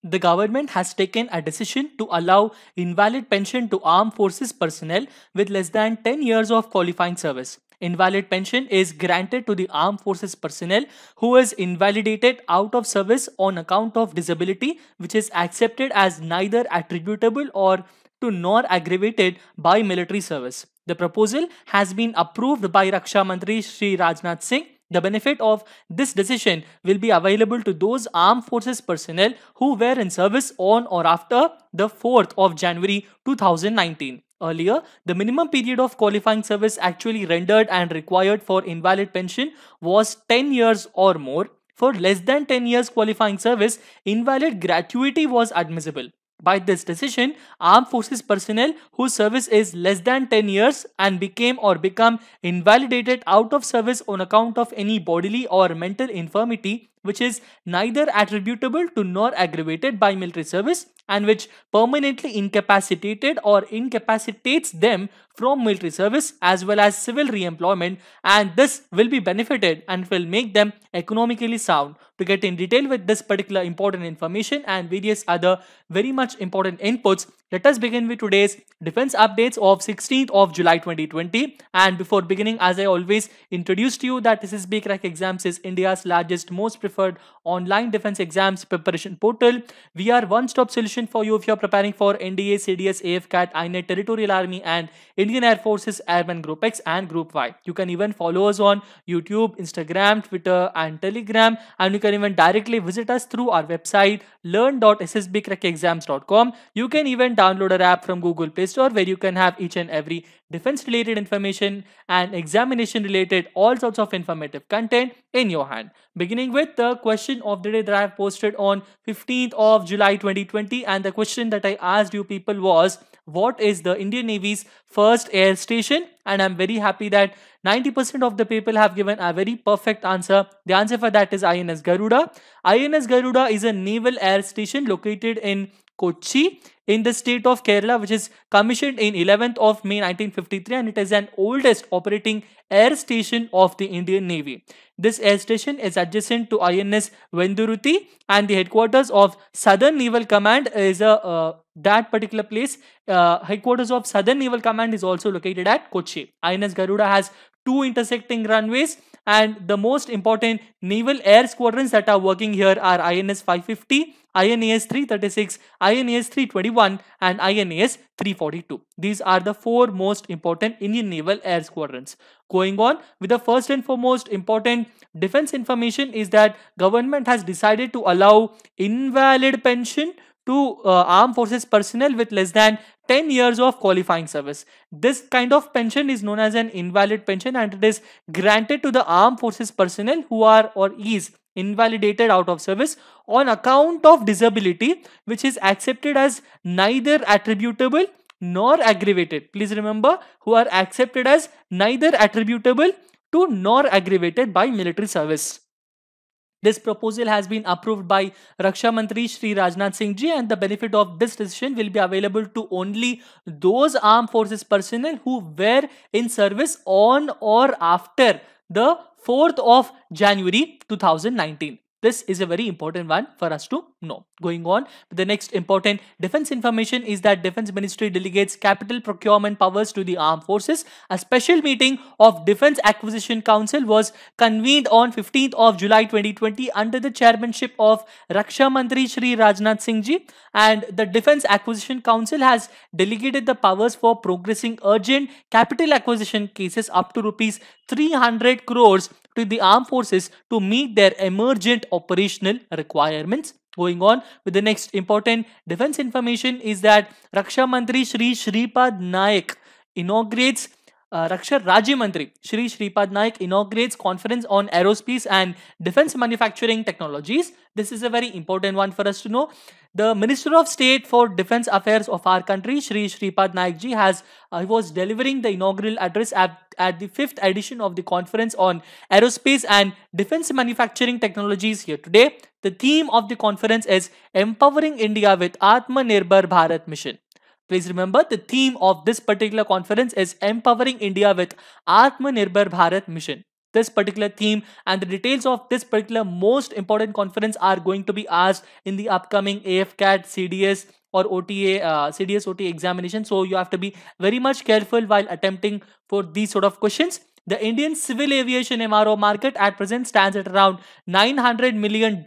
The government has taken a decision to allow invalid pension to armed forces personnel with less than 10 years of qualifying service. Invalid pension is granted to the armed forces personnel who is invalidated out of service on account of disability, which is accepted as neither attributable or to nor aggravated by military service. The proposal has been approved by Raksha Mantri Shri Rajnath Singh. The benefit of this decision will be available to those armed forces personnel who were in service on or after the 4th of January 2019. Earlier, the minimum period of qualifying service actually rendered and required for invalid pension was 10 years or more. For less than 10 years qualifying service, invalid gratuity was admissible. By this decision, armed forces personnel whose service is less than 10 years and become invalidated out of service on account of any bodily or mental infirmity which is neither attributable to nor aggravated by military service and which permanently incapacitated or incapacitates them from military service as well as civil re-employment, and this will be benefited and will make them economically sound. To get in detail with this particular important information and various other very much important inputs, let us begin with today's defense updates of 16th of July 2020. And before beginning, as I always introduced to you, that SSB Crack Exams is India's largest, most preferred online defense exams preparation portal. We are one-stop solution for you if you are preparing for NDA, CDS, AFCAT, INET, Territorial Army and Indian Air Force's Airman Group X and Group Y. You can even follow us on YouTube, Instagram, Twitter and Telegram, and you can even directly visit us through our website learn.ssbcrackexams.com. You can even download our app from Google Play Store where you can have each and every defense related information and examination related all sorts of informative content in your hand. Beginning with the question of the day that I have posted on 15th of July 2020, and the question that I asked you people was, what is the Indian Navy's first air station? And I'm very happy that 90% of the people have given a very perfect answer. The answer for that is INS Garuda. INS Garuda is a naval air station located in Kochi in the state of Kerala, which is commissioned in 11th of May 1953, and it is an oldest operating air station of the Indian Navy. This air station is adjacent to INS Venduruthi, and the headquarters of Southern Naval Command is that particular place. Headquarters of Southern Naval Command is also located at Kochi. INS Garuda has two intersecting runways, and the most important naval air squadrons that are working here are INS 550, INAS 336, INAS 321 and INAS 342. These are the four most important Indian naval air squadrons. Going on with the first and foremost important defense information is that government has decided to allow invalid pension to armed forces personnel with less than 10 years of qualifying service. This kind of pension is known as an invalid pension, and it is granted to the armed forces personnel who are or is invalidated out of service on account of disability which is accepted as neither attributable nor aggravated. Please remember, who are accepted as neither attributable to nor aggravated by military service. This proposal has been approved by Raksha Mantri Shri Rajnath Singh ji, and the benefit of this decision will be available to only those armed forces personnel who were in service on or after the 4th of January 2019. This is a very important one for us to know. Going on, the next important defense information is that Defense Ministry delegates capital procurement powers to the armed forces. A special meeting of Defense Acquisition Council was convened on 15th of July 2020 under the chairmanship of Raksha Mantri Shri Rajnath Singh ji, and the Defense Acquisition Council has delegated the powers for progressing urgent capital acquisition cases up to rupees 300 crores to the armed forces to meet their emergent operational requirements. Going on with the next important defense information is that Raksha Mantri Shri Shripad Naik inaugurates Raksha Rajya Mantri Shri Shripad Naik inaugurates conference on aerospace and defense manufacturing technologies. This is a very important one for us to know. The Minister of State for Defense Affairs of our country, Shri Shripad Naik ji, was delivering the inaugural address at the 5th edition of the conference on aerospace and defense manufacturing technologies here today. The theme of the conference is Empowering India with Atmanirbhar Bharat Mission. Please remember, the theme of this particular conference is Empowering India with Atmanirbhar Bharat Mission. this particular theme, and the details of this particular most important conference are going to be asked in the upcoming AFCAT, CDS or OTA, CDS OTA examination. So you have to be very much careful while attempting for these sort of questions. The Indian civil aviation MRO market at present stands at around $900 million,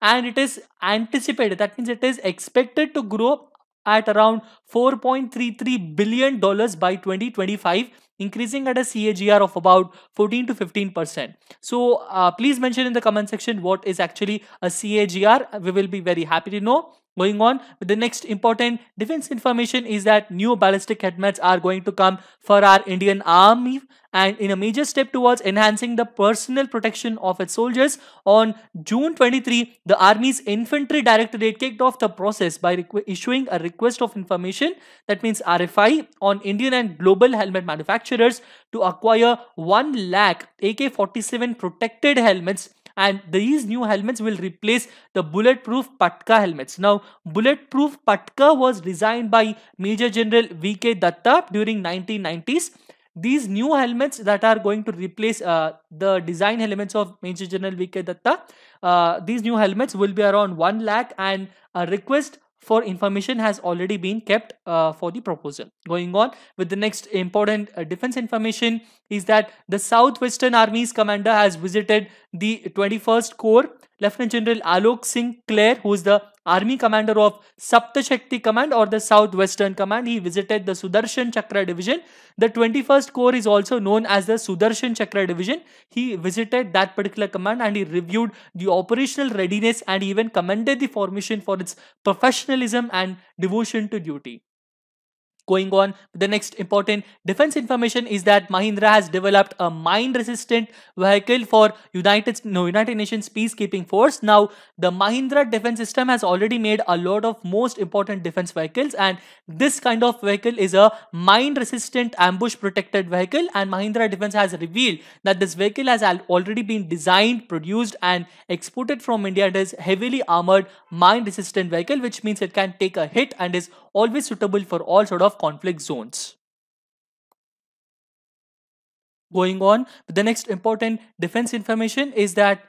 and it is anticipated, that means it is expected to grow at around $4.33 billion by 2025, increasing at a CAGR of about 14 to 15%. So please mention in the comment section what is actually a CAGR. We will be very happy to know. Going on with the next important defense information is that new ballistic helmets are going to come for our Indian Army, and in a major step towards enhancing the personal protection of its soldiers, on June 23, the Army's Infantry Directorate kicked off the process by issuing a request of information, that means RFI, on Indian and global helmet manufacturers to acquire 1 lakh AK-47 protected helmets, and these new helmets will replace the bulletproof Patka helmets. Now, bulletproof Patka was designed by Major General VK Datta during 1990s. These new helmets that are going to replace the design elements of Major General VK Datta, these new helmets will be around 1 lakh, and a request for information has already been kept for the proposal. Going on with the next important defense information is that the Southwestern Army's commander has visited the 21st Corps. Lieutenant General Alok Singh Clare, who is the Army commander of Sapta Shakti Command or the Southwestern Command, he visited the Sudarshan Chakra Division. The 21st Corps is also known as the Sudarshan Chakra Division. He visited that particular command and he reviewed the operational readiness and even commended the formation for its professionalism and devotion to duty. Going on, the next important defense information is that Mahindra has developed a mine-resistant vehicle for United Nations Peacekeeping Force. Now, the Mahindra defense system has already made a lot of most important defense vehicles, and this kind of vehicle is a mine-resistant ambush-protected vehicle, and Mahindra Defense has revealed that this vehicle has already been designed, produced and exported from India. It is heavily armored mine-resistant vehicle, which means it can take a hit and is always suitable for all sort of conflict zones. Going on, the next important defense information is that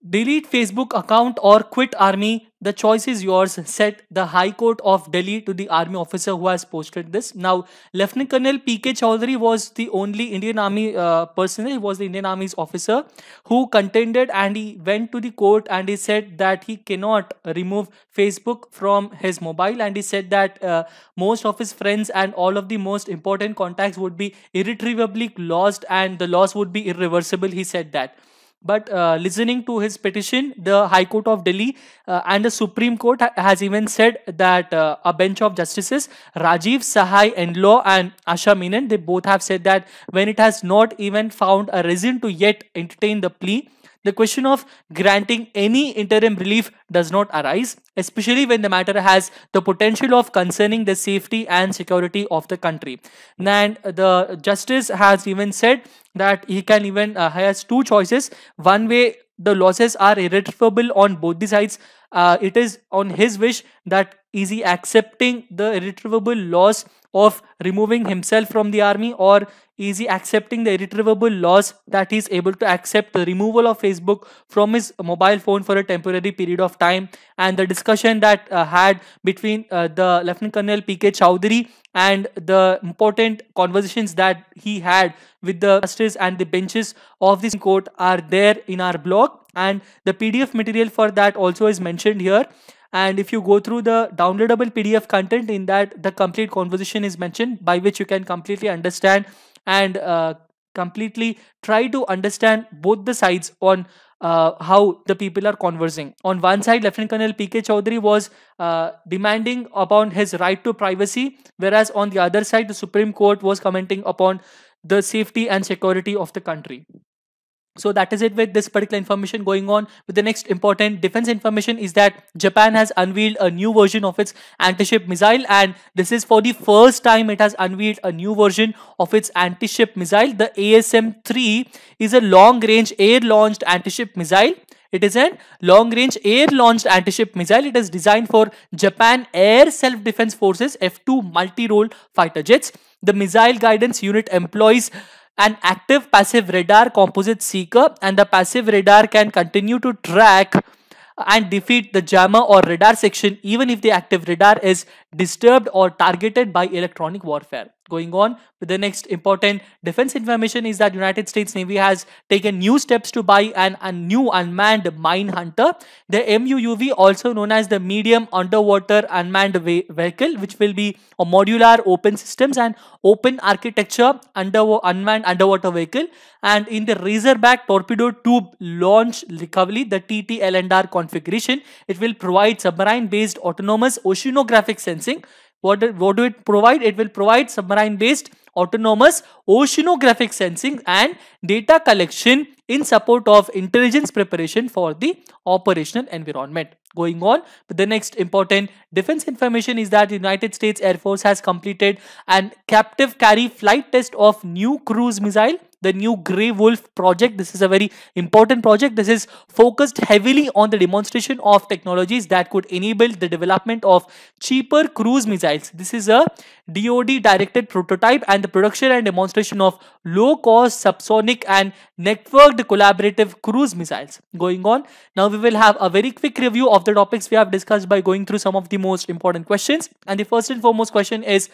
delete Facebook account or quit army. The choice is yours, said the High Court of Delhi to the army officer who has posted this. Now, Lieutenant Colonel P.K. Chowdhury was the only Indian Army personnel. He was the Indian Army's officer who contended, and he went to the court and he said that he cannot remove Facebook from his mobile, and he said that most of his friends and all of the most important contacts would be irretrievably lost and the loss would be irreversible. He said that. But listening to his petition, the High Court of Delhi and the Supreme Court has even said that a bench of justices, Rajiv Sahai Enlaw and Asha Menon, they both have said that when it has not even found a reason to yet entertain the plea, the question of granting any interim relief does not arise, especially when the matter has the potential of concerning the safety and security of the country. And the justice has even said that he can even has two choices. One way, the losses are irretrievable on both the sides. It is on his wish that is he accepting the irretrievable loss of removing himself from the army, or is he accepting the irretrievable loss that he is able to accept the removal of Facebook from his mobile phone for a temporary period of time. And the discussion that had between the Lieutenant Colonel P.K. Chowdhury and the important conversations that he had with the justice and the benches of this court are there in our blog, and the PDF material for that also is mentioned here. And if you go through the downloadable PDF content, in that the complete conversation is mentioned, by which you can completely understand and completely try to understand both the sides on how the people are conversing. On one side, Lieutenant Colonel P.K. Chowdhury was demanding upon his right to privacy, whereas on the other side, the Supreme Court was commenting upon the safety and security of the country. So that is it with this particular information. Going on with the next important defense information is that Japan has unveiled a new version of its anti-ship missile, and this is for the first time it has unveiled a new version of its anti-ship missile. The ASM-3 is a long-range air-launched anti-ship missile. It is a long-range air-launched anti-ship missile. It is designed for Japan Air Self-Defense Forces F-2 multi-role fighter jets. The missile guidance unit employs an active passive radar composite seeker, and the passive radar can continue to track and defeat the jammer or radar section even if the active radar is disturbed or targeted by electronic warfare. Going on with the next important defense information is that United States Navy has taken new steps to buy a new unmanned mine hunter, the MUUV, also known as the medium underwater unmanned vehicle, which will be a modular open systems and open architecture unmanned underwater vehicle, and in the Razorback torpedo tube launch recovery, the TTLNR configuration, it will provide submarine based autonomous oceanographic sensing. What do it provide? It will provide submarine based autonomous oceanographic sensing and data collection in support of intelligence preparation for the operational environment. Going on with the next important defense information is that the United States Air Force has completed an captive carry flight test of new cruise missile, the new Grey Wolf project. This is a very important project. This is focused heavily on the demonstration of technologies that could enable the development of cheaper cruise missiles. This is a DoD directed prototype and the production and demonstration of low cost subsonic and networked collaborative cruise missiles. Going on, now we will have a very quick review of the topics we have discussed by going through some of the most important questions. And the first and foremost question is,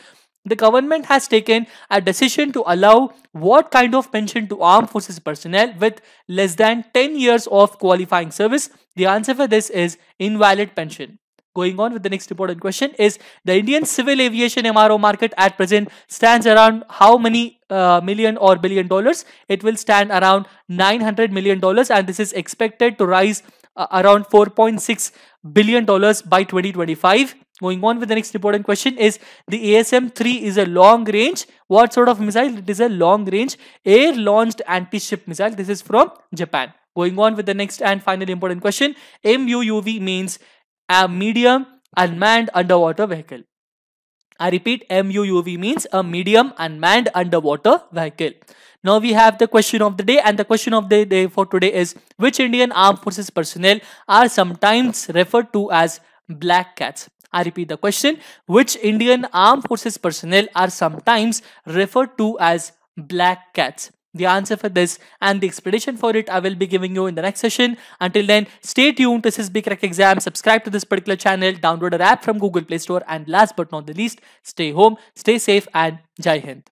the government has taken a decision to allow what kind of pension to armed forces personnel with less than 10 years of qualifying service? The answer for this is invalid pension. Going on with the next important question is, the Indian civil aviation MRO market at present stands around how many million or billion dollars? It will stand around $900 million, and this is expected to rise around $4.6 billion by 2025. Going on with the next important question is, the ASM-3 is a long range. What sort of missile? It is a long range air launched anti-ship missile. This is from Japan. Going on with the next and final important question, MUUV means a medium unmanned underwater vehicle. I repeat, MUUV means a medium unmanned underwater vehicle. Now we have the question of the day, and the question of the day for today is, which Indian Armed Forces personnel are sometimes referred to as black cats? I repeat the question, which Indian Armed Forces personnel are sometimes referred to as black cats? The answer for this and the explanation for it I will be giving you in the next session. Until then, stay tuned. This is BCrack Exam. Subscribe to this particular channel, download our app from Google Play Store, and last but not the least, stay home, stay safe, and Jai Hind.